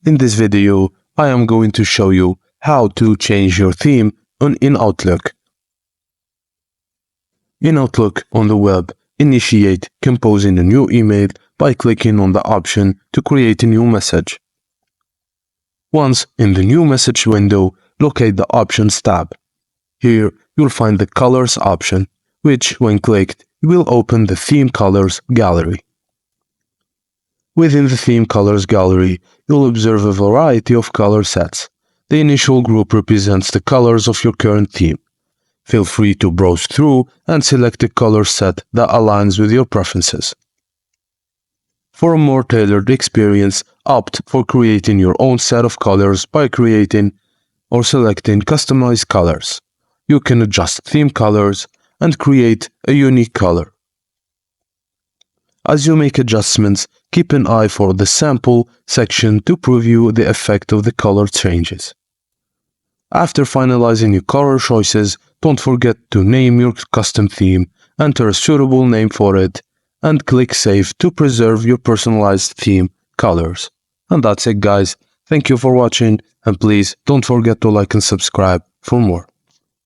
In this video, I am going to show you how to change your theme in Outlook. In Outlook on the web, initiate composing a new email by clicking on the option to create a new message. Once in the new message window, locate the Options tab. Here, you'll find the Colors option, which, when clicked, will open the Theme Colors gallery. Within the Theme Colors gallery, you'll observe a variety of color sets. The initial group represents the colors of your current theme. Feel free to browse through and select a color set that aligns with your preferences. For a more tailored experience, opt for creating your own set of colors by creating or selecting Customize Colors. You can adjust theme colors and create a unique color. As you make adjustments, keep an eye for the Sample section to preview the effect of the color changes. After finalizing your color choices, don't forget to name your custom theme, enter a suitable name for it, and click Save to preserve your personalized theme colors. And that's it, guys. Thank you for watching, and please don't forget to like and subscribe for more.